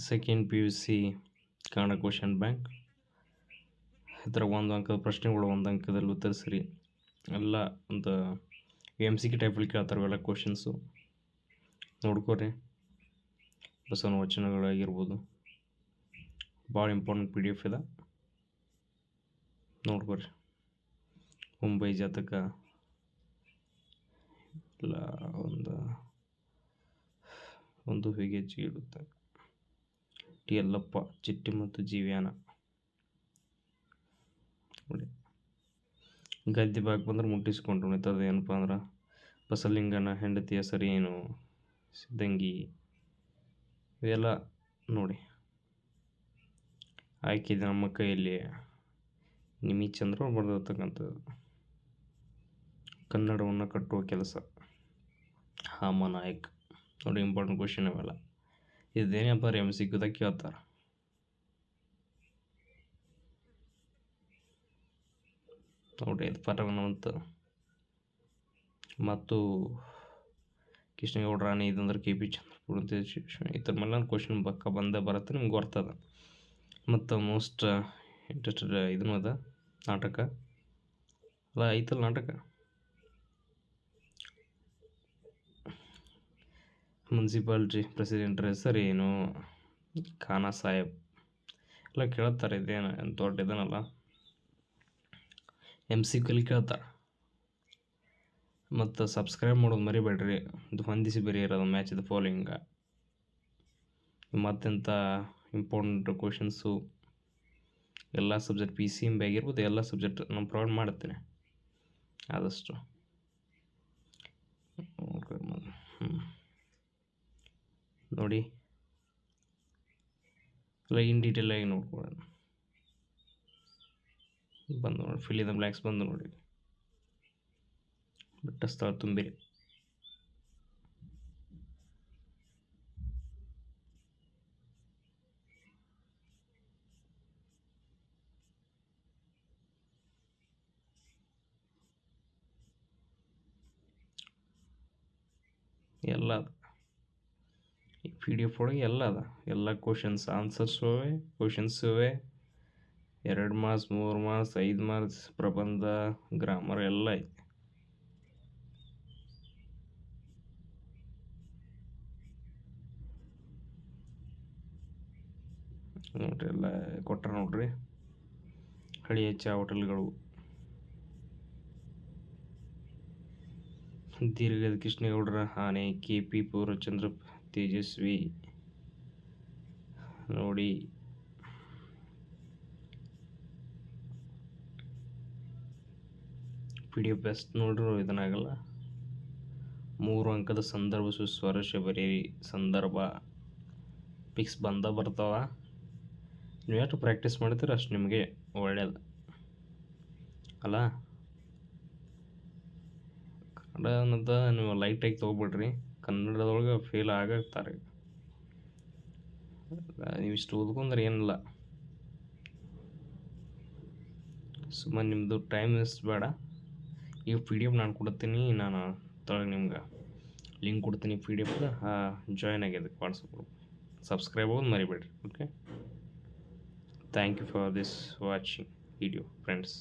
Second P U C Kannada question bank. ಈ ಥರ ಒಂದು ಅಂಕದ ಪ್ರಶ್ನೆಗಳು, ಒಂದು ಅಂಕದಲ್ಲಿ ಉತ್ತರಿಸ್ರಿ. ಎಲ್ಲ ಒಂದು ಎಮ್ ಸಿ ಕೆ ಟೈಪಲ್ಲಿ ಕೇಳ್ತಾರೆ ಇವೆಲ್ಲ ಕ್ವಶನ್ಸು. ನೋಡ್ಕೊರಿ. ಬಸವನ ವಚನಗಳಾಗಿರ್ಬೋದು, ಭಾಳ ಇಂಪಾರ್ಟೆಂಟ್ ಪಿ ಡಿ ಎಫ್ ಇದೆ, ನೋಡ್ಕೊರಿ. ಮುಂಬೈ ಜಾತಕ ಎಲ್ಲ ಒಂದು ಹೇಗೆ ಇಡುತ್ತೆ. ಟಿ ಯಲ್ಲಪ್ಪ, ಚಿಟ್ಟಿ ಮತ್ತು ಜೀವ್ಯಾನ ನೋಡಿ. ಗದ್ದೆ ಬಾಕ್ ಬಂದ್ರೆ ಮುಟ್ಟಿಸ್ಕೊಂಡ್ರು ನಿಂತದ ಏನಪ್ಪ ಅಂದ್ರೆ ಬಸಲಿಂಗನ ಹೆಂಡತಿಯ ಸರಿ ಏನು, ಸಿದ್ದಂಗಿ, ಇವೆಲ್ಲ ನೋಡಿ. ಆಯ್ಕೆ ನಮ್ಮ ಕೈಯಲ್ಲಿ ನಿಮಿ ಚಂದ್ರ ಬರೆದಿರ್ತಕ್ಕಂಥದ್ದು. ಕನ್ನಡವನ್ನು ಕಟ್ಟುವ ಕೆಲಸ ಹಾಮ ನಾಯಕ್ ನೋಡಿ. ಇಂಪಾರ್ಟೆಂಟ್ ಕ್ವಶನ್ ಇವೆಲ್ಲ. ಇದೇನಪ್ಪ ಎಮ್ ಸಿ ಕ್ಯೂದಾಗ ಕೇಳ್ತಾರೆ. ನೋಡಿ ಇದು ಪರಮನಂತ ಮತ್ತು ಕೃಷ್ಣಗೌಡ ರಾಣಿ ಇದಂದ್ರೆ ಕೆ ಪಿ ಚಂದ್ರ ಈ ಥರ ಮೇಲೆ ಕ್ವಶನ್ ಪಕ್ಕ ಬಂದೇ ಬರುತ್ತೆ, ನಿಮ್ಗೆ ಗೊತ್ತದ. ಮತ್ತು ಮೋಸ್ಟ್ ಇಂಟ್ರೆಸ್ಟೆಡ್ ಇದನ್ನು ಅದ ನಾಟಕ ಅಲ್ಲ, ಐತಲ್ಲ ನಾಟಕ. ಮುನ್ಸಿಪಾಲ್ಟಿ ಪ್ರೆಸಿಡೆಂಟ್ರ ಹೆಸರು ಏನು, ಖಾನಾ ಸಾಹೇಬ್ ಎಲ್ಲ ಕೇಳ್ತಾರೆ. ಇದೇನು ದೊಡ್ಡ ಇದನ್ನಲ್ಲ, ಎಮ್ ಸಿ ಕ್ಯೂಲಿ ಕೇಳ್ತಾರೆ. ಮತ್ತು ಸಬ್ಸ್ಕ್ರೈಬ್ ಮಾಡೋದು ಮರಿಬೇಡ್ರಿ. ಇದು ಹೊಂದಿಸಿ ಬರೆಯಿರೋದು ಮ್ಯಾಚ್ ದ ಫಾಲೋಯಿಂಗ. ಮತ್ತೆಂಥ ಇಂಪಾರ್ಟೆಂಟ್ ಕ್ವಶನ್ಸು ಎಲ್ಲ ಸಬ್ಜೆಕ್ಟ್ ಪಿ ಸಿ ಎಮ್ ಆಗಿರ್ಬೋದು, ಎಲ್ಲ ಸಬ್ಜೆಕ್ಟ್ ನಾನು ಪ್ರೊವೈಡ್ ಮಾಡ್ತೇನೆ ಆದಷ್ಟು. ನೋಡಿ ಎಲ್ಲ ಇನ್ ಡೀಟೇಲ್ ಆಗಿ ನೋಡ್ಕೊಳ್ಳೋಣ. ಬಂದು ನೋಡಿ, ಫಿಲ್ ದ ಬ್ಲ್ಯಾಂಕ್ಸ್ ಬಂದು ನೋಡಿ. ಬಿಟ್ಟ ಸ್ಥಳ ತುಂಬಿರಿ. ಎಲ್ಲ ಅದ ಈ ಪಿ ಡಿ ಎಫ್ ಒಳಗೆ, ಎಲ್ಲ ಅದ. ಎಲ್ಲ ಕ್ವಶನ್ಸ್ ಆನ್ಸರ್ಸು ಇವೆ, ಕ್ವಶನ್ಸು ಇವೆ. 2 ಮಾರ್ಕ್ಸ್, 3 ಮಾರ್ಕ್ಸ್, 5 ಮಾರ್ಕ್ಸ್, ಪ್ರಬಂಧ, ಗ್ರಾಮರ್ ಎಲ್ಲ ಐತೆ. ನೋಡ್ರಿ ಎಲ್ಲ ಕೊಟ್ಟಾರ ನೋಡ್ರಿ. ಹಳೆಯ ಚಾ ಹೋಟೆಲ್ಗಳು, ದೀರ್ಘದ ಕೃಷ್ಣೇಗೌಡರ ಆನೆ, ಕೆ ಪಿ ಪೂರ್ಣಚಂದ್ರ ತೇಜಸ್ವಿ ನೋಡಿ. ಪಿ ಡಿ ಎಫ್ ಬೆಸ್ಟ್ ನೋಡ್ರಿ, ಇದನ್ನಾಗಲ್ಲ. 3 ಅಂಕದ ಸಂದರ್ಭ ಸುಸ್ವರಸ್ಯ ಬರೀರಿ. ಸಂದರ್ಭ ಪಿಕ್ಸ್ ಬರ್ತಾವ. ನೀವು ಎಷ್ಟು ಪ್ರಾಕ್ಟೀಸ್ ಮಾಡ್ತೀರ ಅಷ್ಟು ನಿಮಗೆ ಒಳ್ಳೆಯದು ಅಲ್ಲ. ಕನ್ನಡ ಅನ್ನೋದು ನೀವು ಲೈಟಾಗಿ ತೊಗೊಬಿಡ್ರಿ. ಕನ್ನಡದೊಳಗೆ ಫೇಲ್ ಆಗ್ತಾರೆ. ನೀವು ಇಷ್ಟು ಓದ್ಕೊಂಡ್ರೆ ಏನಿಲ್ಲ, ಸುಮ್ಮನೆ ನಿಮ್ಮದು ಟೈಮ್ ವೇಸ್ಟ್ ಬೇಡ. ಈಗ ಪಿ ಡಿ ಎಫ್ ನಾನು ಕೊಡ್ತೀನಿ, ನಾನು ತೊಳಗೆ ನಿಮ್ಗೆ ಲಿಂಕ್ ಕೊಡ್ತೀನಿ ಪಿ ಡಿ ಎಫ್ಗೆ. ಜಾಯ್ನ್ ಆಗಿದೆ ವಾಟ್ಸಪ್ ಗ್ರೂಪ್. ಸಬ್ಸ್ಕ್ರೈಬ್ ಆಗೋದು ಮರಿಬೇಡ್ರಿ. Okay, thank you for this watching video friends.